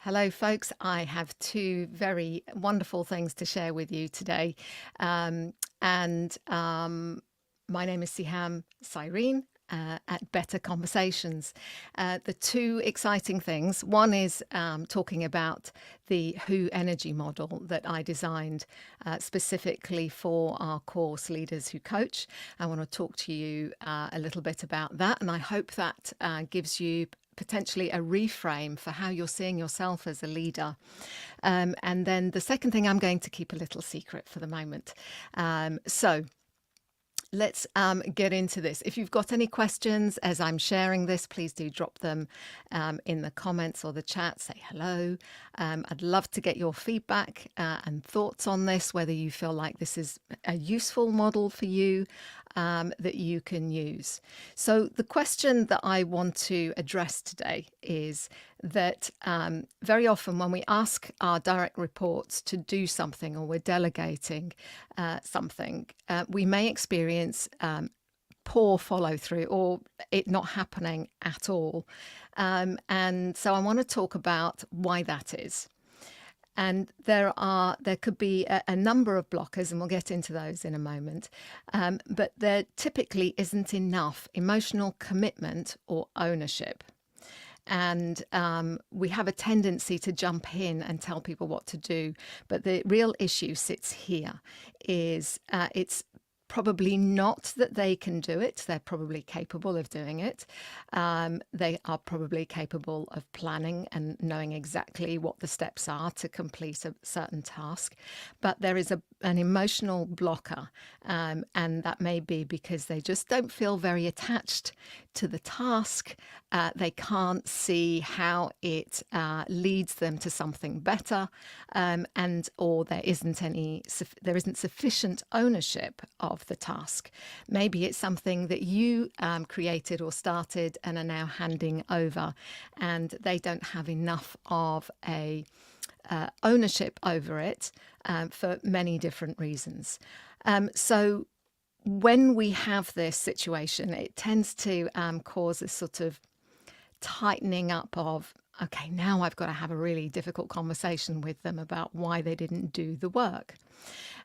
Hello, folks. I have two very wonderful things to share with you today. And my name is Sehaam Cyrene at Better Conversations. The two exciting things, one is talking about the Who energy model that I designed specifically for our course Leaders Who Coach. I want to talk to you a little bit about that, and I hope that gives you potentially a reframe for how you're seeing yourself as a leader. And then the second thing, I'm going to keep a little secret for the moment. So let's get into this. If you've got any questions as I'm sharing this, please do drop them in the comments or the chat. Say hello. I'd love to get your feedback and thoughts on this, whether you feel like this is a useful model for you that you can use. So the question that I want to address today is that very often when we ask our direct reports to do something or we're delegating something, we may experience poor follow through or it not happening at all. And so I want to talk about why that is. And there could be a number of blockers, and we'll get into those in a moment. But there typically isn't enough emotional commitment or ownership. And we have a tendency to jump in and tell people what to do. But the real issue sits here is it's probably not that they can do it. They're probably capable of doing it. They are probably capable of planning and knowing exactly what the steps are to complete a certain task. But there is an emotional blocker, and that may be because they just don't feel very attached to the task. They can't see how it leads them to something better, or there isn't sufficient ownership of the task. Maybe it's something that you created or started and are now handing over, and they don't have enough of a ownership over it for many different reasons. So when we have this situation, it tends to cause a sort of tightening up of, okay, now I've got to have a really difficult conversation with them about why they didn't do the work.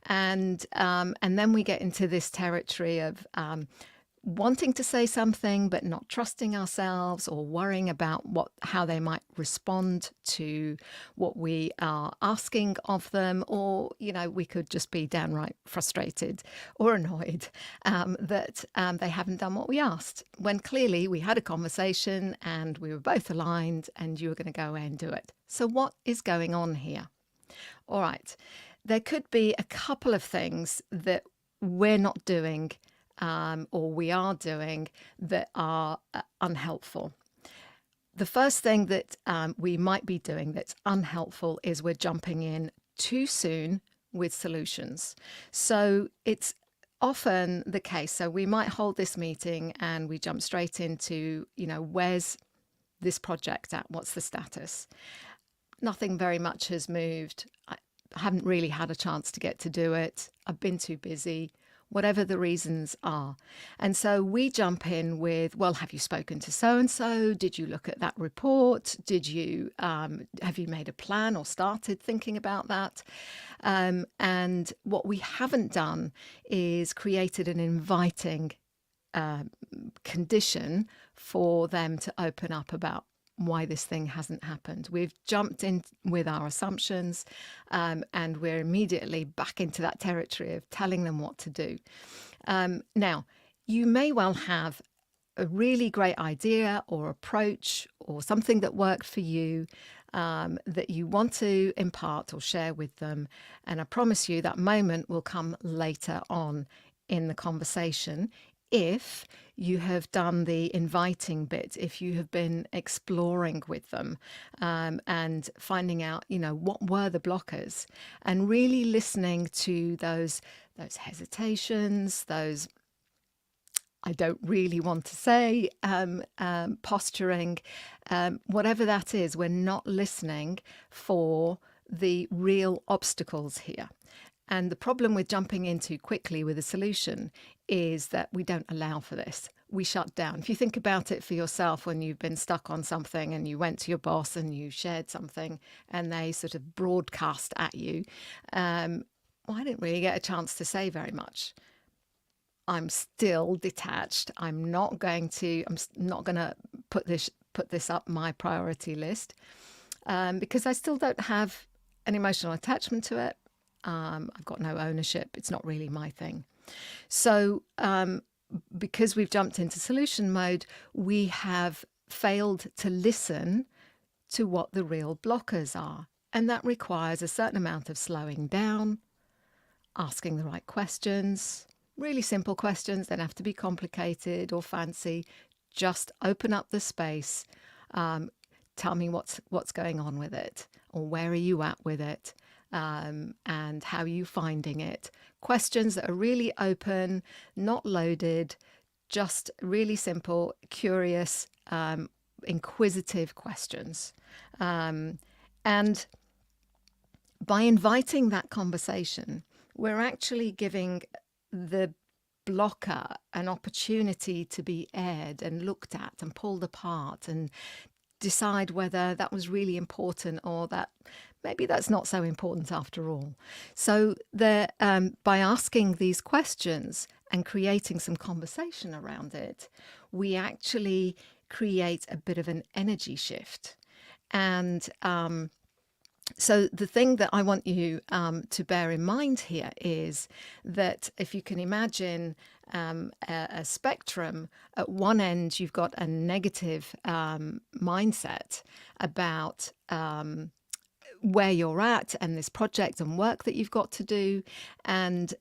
And then we get into this territory of wanting to say something but not trusting ourselves, or worrying about how they might respond to what we are asking of them, or we could just be downright frustrated or annoyed that they haven't done what we asked, when clearly we had a conversation and we were both aligned and you were going to go away and do it. So what is going on here? All right, there could be a couple of things that we're not doing or we are doing that are unhelpful. The first thing that we might be doing that's unhelpful is we're jumping in too soon with solutions. So it's often the case. So we might hold this meeting and we jump straight into, where's this project at? What's the status? Nothing very much has moved. I haven't really had a chance to get to do it. I've been too busy. Whatever the reasons are. And so we jump in with, well, have you spoken to so-and-so? Did you look at that report? Have you made a plan or started thinking about that? And what we haven't done is created an inviting condition for them to open up about why this thing hasn't happened. We've jumped in with our assumptions, and we're immediately back into that territory of telling them what to do. Now, you may well have a really great idea or approach or something that worked for you that you want to impart or share with them. And I promise you that moment will come later on in the conversation if you have done the inviting bit, if you have been exploring with them and finding out, what were the blockers, and really listening to those hesitations, those I don't really want to say, posturing, whatever that is. We're not listening for the real obstacles here. And the problem with jumping in too quickly with a solution is that we don't allow for this. we shut down. If you think about it for yourself, when you've been stuck on something and you went to your boss and you shared something and they sort of broadcast at you, well, I didn't really get a chance to say very much. I'm still detached. I'm not going to put this up my priority list, because I still don't have an emotional attachment to it. I've got no ownership. It's not really my thing. So because we've jumped into solution mode, we have failed to listen to what the real blockers are. And that requires a certain amount of slowing down, asking the right questions, really simple questions. They don't have to be complicated or fancy. Just open up the space. Tell me what's going on with it, or where are you at with it, and how are you finding it. Questions that are really open, not loaded, just really simple, curious, inquisitive questions. And by inviting that conversation, we're actually giving the blocker an opportunity to be aired and looked at and pulled apart and decide whether that was really important, or that maybe that's not so important after all. So by asking these questions and creating some conversation around it, we actually create a bit of an energy shift. And so the thing that I want you to bear in mind here is that if you can imagine a spectrum, at one end you've got a negative mindset about where you're at and this project and work that you've got to do, and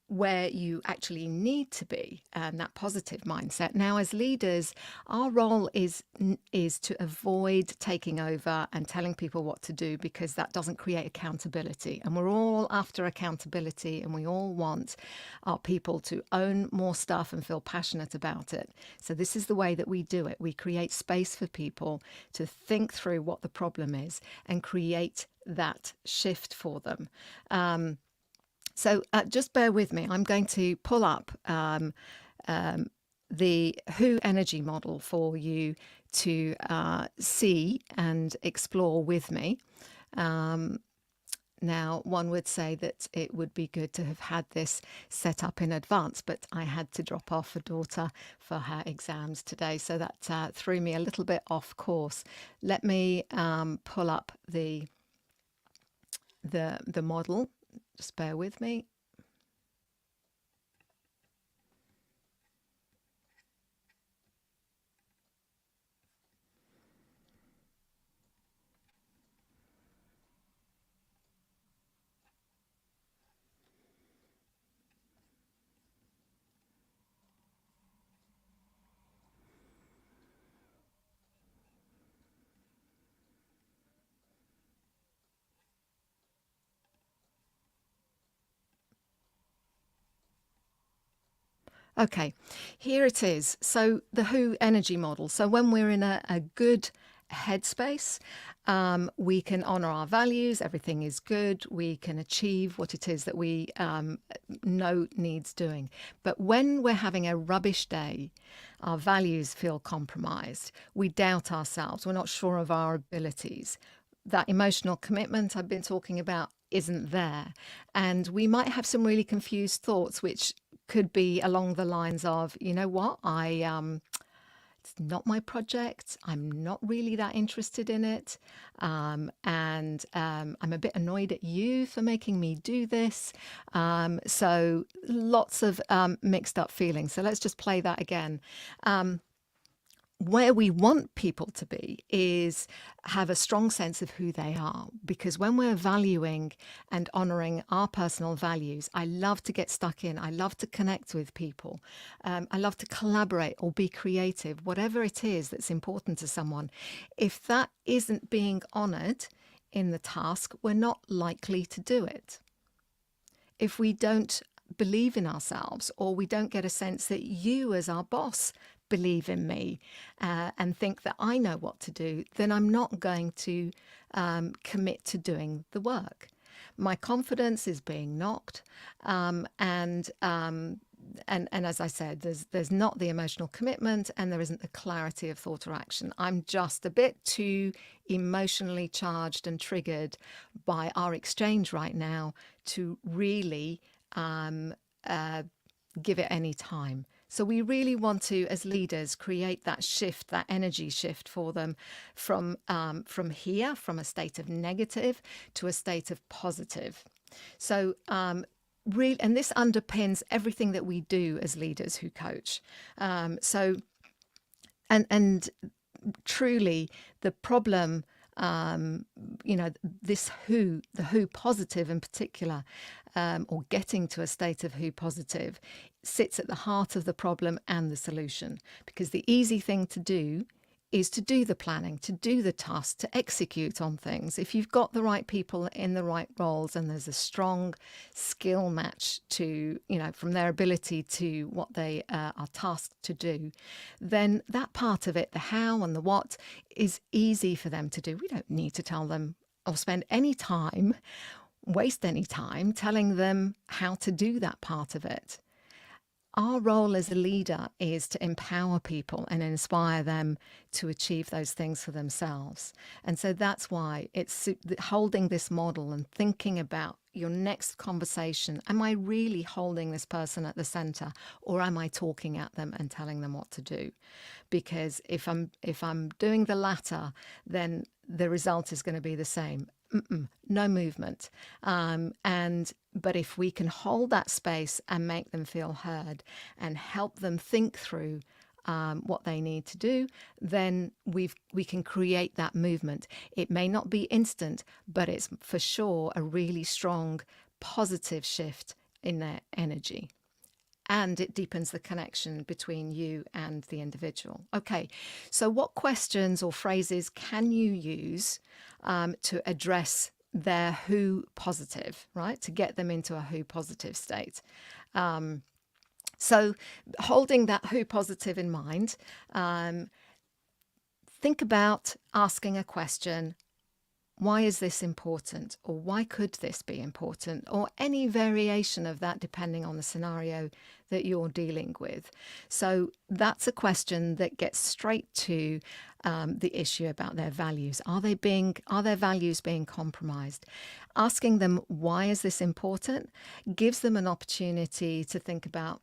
where you actually need to be, and that positive mindset. Now, as leaders, our role is to avoid taking over and telling people what to do, because that doesn't create accountability. And we're all after accountability, and we all want our people to own more stuff and feel passionate about it. So this is the way that we do it. We create space for people to think through what the problem is and create that shift for them. So just bear with me. I'm going to pull up the Who energy model for you to see and explore with me. Now, one would say that it would be good to have had this set up in advance, but I had to drop off a daughter for her exams today, so that threw me a little bit off course. Let me pull up the model. Just bear with me. Okay, here it is. So the Who energy model. So when we're in a good headspace, we can honor our values. Everything is good. We can achieve what it is that we know needs doing. But when we're having a rubbish day, our values feel compromised. We doubt ourselves. We're not sure of our abilities. That emotional commitment I've been talking about isn't there. And we might have some really confused thoughts, which could be along the lines of, you know what, it's not my project. I'm not really that interested in it. And I'm a bit annoyed at you for making me do this. So lots of mixed up feelings. So let's just play that again. Where we want people to be is have a strong sense of who they are, because when we're valuing and honoring our personal values, I love to get stuck in. I love to connect with people. I love to collaborate or be creative, whatever it is that's important to someone. If that isn't being honored in the task, we're not likely to do it. If we don't believe in ourselves, or we don't get a sense that you as our boss believe in me and think that I know what to do, then I'm not going to commit to doing the work. My confidence is being knocked, and and as I said, there's not the emotional commitment, and there isn't the clarity of thought or action. I'm just a bit too emotionally charged and triggered by our exchange right now to really uh, give it any time. So we really want to, as leaders, create that shift, that energy shift for them from here, from a state of negative to a state of positive. So really, and this underpins everything that we do as leaders who coach. So and truly, the problem, you know, the who positive in particular, or getting to a state of who positive, sits at the heart of the problem and the solution. Because the easy thing to do is to do the planning, to do the tasks, to execute on things. If you've got the right people in the right roles and there's a strong skill match to, you know, from their ability to what they are tasked to do, then that part of it, the how and the what, is easy for them to do. We don't need to tell them or spend any time, waste any time telling them how to do that part of it. Our role as a leader is to empower people and inspire them to achieve those things for themselves. And so that's why it's holding this model and thinking about your next conversation. Am I really holding this person at the center, or am I talking at them and telling them what to do? Because if I'm doing the latter, then the result is going to be the same. No movement. But if we can hold that space and make them feel heard and help them think through what they need to do, then we can create that movement. It may not be instant, but it's for sure a really strong positive shift in their energy. And it deepens the connection between you and the individual. Okay, so what questions or phrases can you use to address their who positive, right? To get them into a who positive state. So holding that who positive in mind, think about asking a question. Why is this important? Or why could this be important? Or any variation of that depending on the scenario that you're dealing with. So that's a question that gets straight to the issue about their values. Are their values being compromised? Asking them, why is this important? Gives them an opportunity to think about,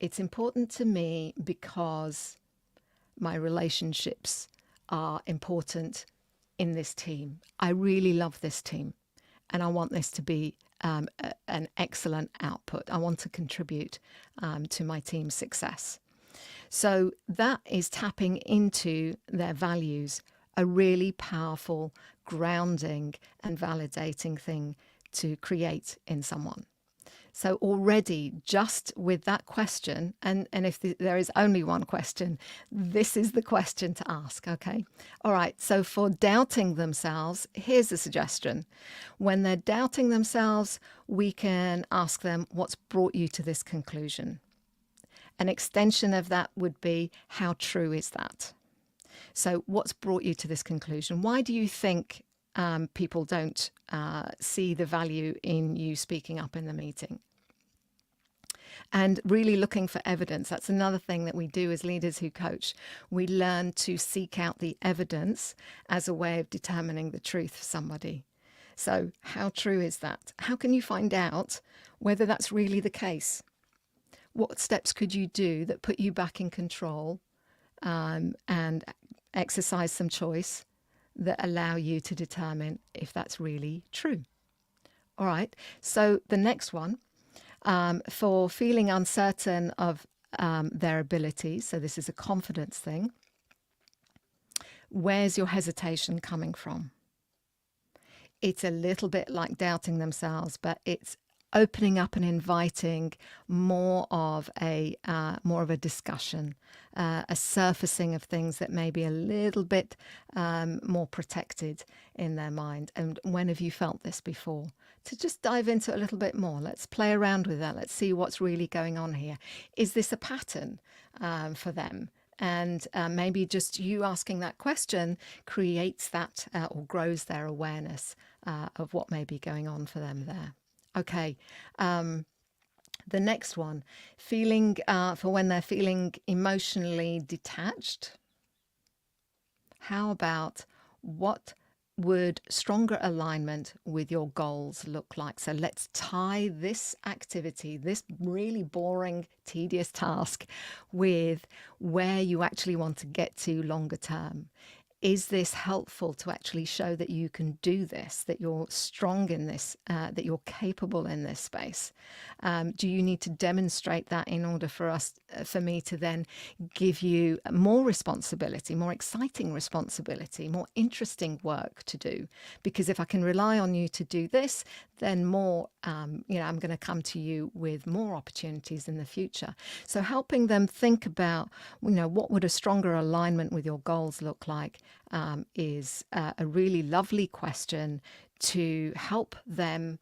it's important to me because my relationships are important in this team. I really love this team and I want this to be an excellent output. I want to contribute to my team's success. So that is tapping into their values, a really powerful, grounding and validating thing to create in someone. So already just with that question, and if there is only one question, this is the question to ask, okay? All right, so for doubting themselves, here's a suggestion. When they're doubting themselves, we can ask them, what's brought you to this conclusion? An extension of that would be, how true is that? So what's brought you to this conclusion? Why do you think people don't see the value in you speaking up in the meeting? And really looking for evidence. That's another thing that we do as leaders who coach. We learn to seek out the evidence as a way of determining the truth for somebody. So how true is that? How can you find out whether that's really the case? What steps could you do that put you back in control and exercise some choice that allow you to determine if that's really true? All right, so the next one, for feeling uncertain of their abilities, so this is a confidence thing, where's your hesitation coming from? It's a little bit like doubting themselves, but it's opening up and inviting more of a discussion, a surfacing of things that may be a little bit more protected in their mind. And when have you felt this before? To just dive into it a little bit more. Let's play around with that. Let's see what's really going on here. Is this a pattern for them? And maybe just you asking that question creates that or grows their awareness of what may be going on for them there. Okay, The next one, feeling for when they're feeling emotionally detached. How about what would stronger alignment with your goals look like? So let's tie this activity, this really boring, tedious task, with where you actually want to get to longer term. Is this helpful to actually show that you can do this, that you're strong in this, that you're capable in this space? Do you need to demonstrate that in order for me to then give you more responsibility, more exciting responsibility, more interesting work to do? Because if I can rely on you to do this, then I'm going to come to you with more opportunities in the future. So helping them think about, what would a stronger alignment with your goals look like, is a really lovely question to help them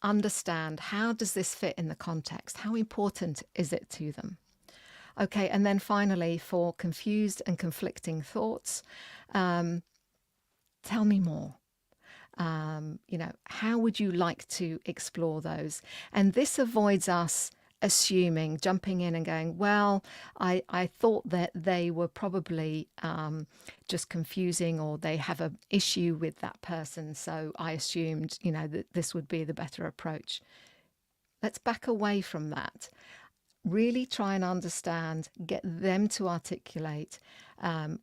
understand, how does this fit in the context? How important is it to them? Okay, and then finally, for confused and conflicting thoughts, tell me more. How would you like to explore those? And this avoids us assuming, jumping in and going, well, I thought that they were probably just confusing, or they have an issue with that person, so I assumed, that this would be the better approach. Let's back away from that. Really try and understand, get them to articulate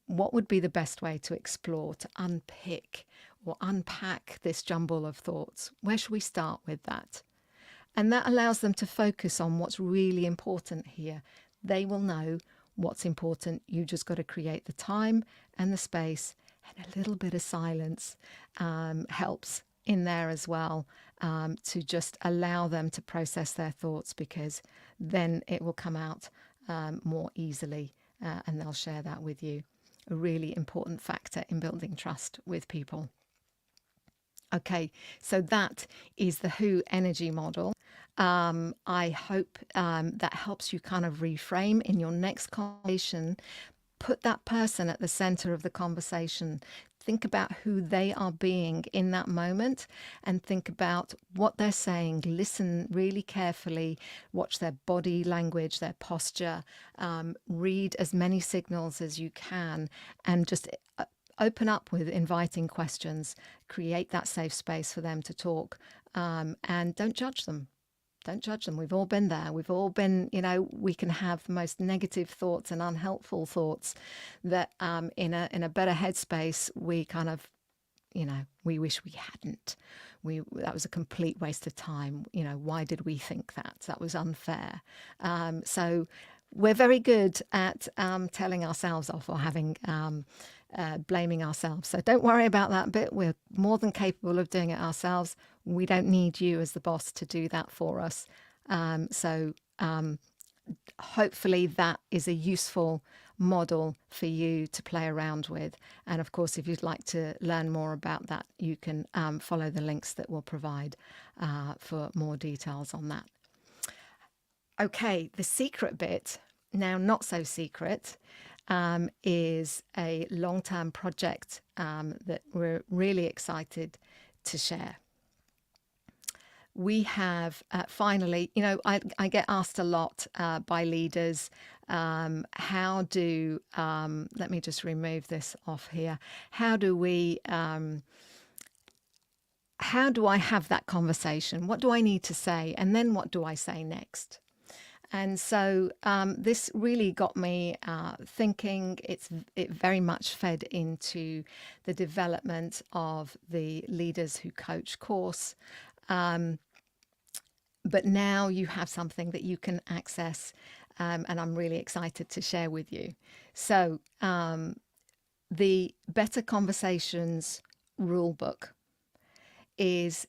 what would be the best way to explore, to unpick or unpack this jumble of thoughts. Where should we start with that? And that allows them to focus on what's really important here. They will know what's important. You just got to create the time and the space, and a little bit of silence helps in there as well, to just allow them to process their thoughts, because then it will come out more easily, and they'll share that with you. A really important factor in building trust with people. Okay, so that is the Who energy model. I hope that helps you kind of reframe in your next conversation. Put that person at the center of the conversation. Think about who they are being in that moment, and think about what they're saying. Listen really carefully, watch their body language, their posture, read as many signals as you can, and just open up with inviting questions. Create that safe space for them to talk, and don't judge them. Don't judge them. We've all been there. We've all been, we can have the most negative thoughts and unhelpful thoughts that in a better headspace, we kind of, we wish we hadn't. That was a complete waste of time. Why did we think that? That was unfair. So we're very good at telling ourselves off, or having blaming ourselves. So don't worry about that bit. We're more than capable of doing it ourselves. We don't need you as the boss to do that for us. So hopefully that is a useful model for you to play around with. And of course, if you'd like to learn more about that, you can follow the links that we'll provide for more details on that. Okay, the secret bit, now not so secret, is a long-term project that we're really excited to share. We have finally, I get asked a lot by leaders, how do, let me just remove this off here. How do I have that conversation? What do I need to say? And then what do I say next? And so this really got me thinking. It very much fed into the development of the Leaders Who Coach course. But now you have something that you can access, and I'm really excited to share with you. So the Better Conversations rulebook is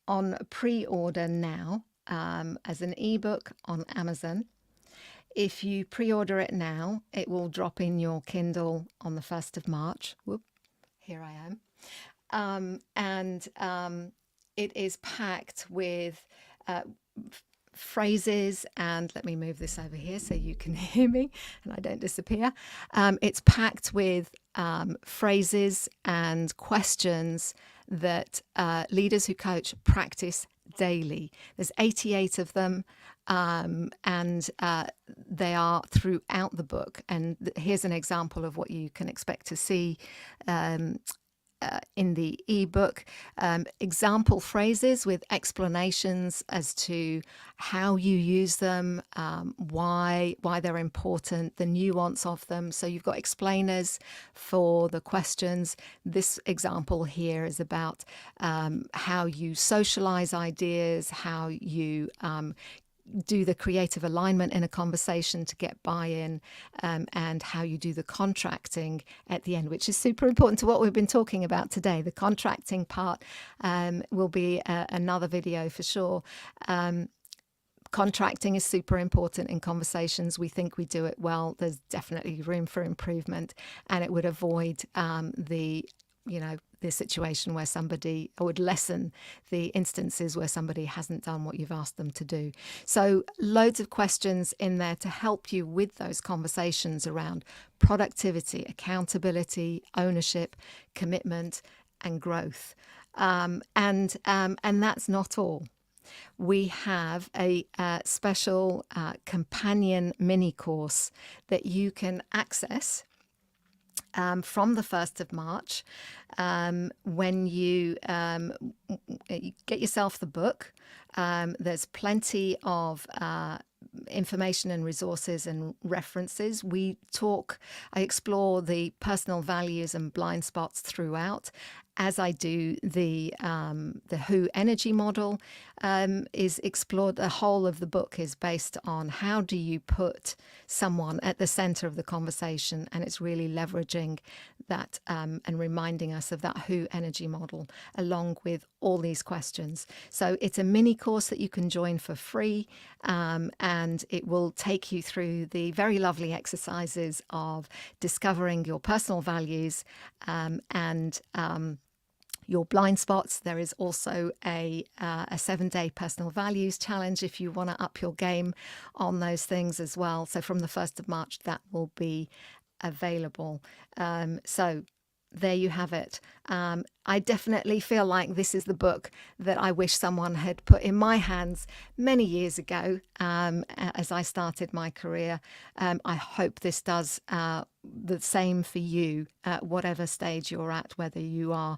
on pre-order now. As an ebook on Amazon. If you pre-order it now, it will drop in your Kindle on the 1st of March. Whoop, here I am. And it is packed with phrases, and let me move this over here so you can hear me and I don't disappear. It's packed with phrases and questions that leaders who coach practice daily. There's 88 of them, and they are throughout the book. And here's an example of what you can expect to see um, in the ebook. Example phrases with explanations as to how you use them, why they're important, the nuance of them. So you've got explainers for the questions. This example here is about how you socialize ideas, how you do the creative alignment in a conversation to get buy-in, and how you do the contracting at the end, which is super important to what we've been talking about today. The contracting part will be another video for sure. Contracting is super important in conversations. We think we do it well. There's definitely room for improvement, and it would avoid the situation where somebody, or would lessen the instances where somebody hasn't done what you've asked them to do. So loads of questions in there to help you with those conversations around productivity, accountability, ownership, commitment, and growth. And that's not all. We have a special companion mini course that you can access from the 1st of March, when you get yourself the book. There's plenty of information and resources and references. I explore the personal values and blind spots throughout, as I do the Who energy model is explored. The whole of the book is based on how do you put someone at the center of the conversation, and it's really leveraging that and reminding us of that Who energy model along with all these questions. So it's a mini course that you can join for free, and it will take you through the very lovely exercises of discovering your personal values and your blind spots. There is also a 7-day personal values challenge if you want to up your game on those things as well. So from the 1st of March, that will be available. So there you have it. I definitely feel like this is the book that I wish someone had put in my hands many years ago as I started my career. I hope this does the same for you at whatever stage you're at, whether you are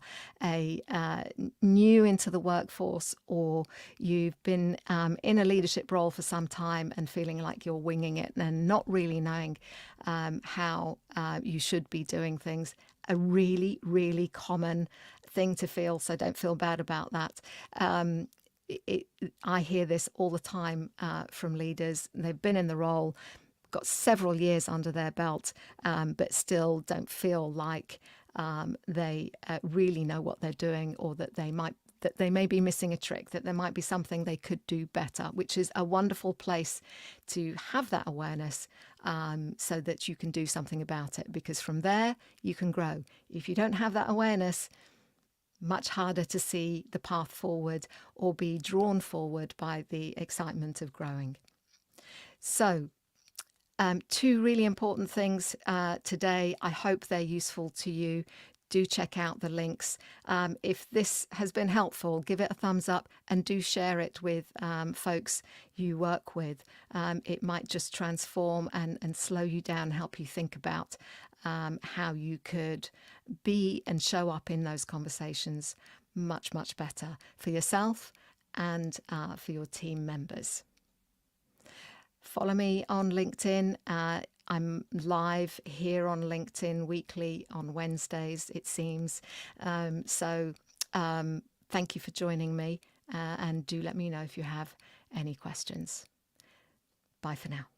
new into the workforce or you've been in a leadership role for some time and feeling like you're winging it and not really knowing how you should be doing things. A really, really common thing to feel, so don't feel bad about that. I hear this all the time from leaders. They've been in the role, got several years under their belt, but still don't feel like they really know what they're doing, or that they may be missing a trick, that there might be something they could do better, which is a wonderful place to have that awareness, so that you can do something about it, because from there you can grow. If you don't have that awareness, much harder to see the path forward or be drawn forward by the excitement of growing. So 2 really important things today. I hope they're useful to you. Do check out the links. If this has been helpful, give it a thumbs up and do share it with folks you work with. It might just transform and slow you down, help you think about how you could be and show up in those conversations much, much better for yourself and for your team members. Follow me on LinkedIn. I'm live here on LinkedIn weekly on Wednesdays, it seems. So thank you for joining me, and do let me know if you have any questions. Bye for now.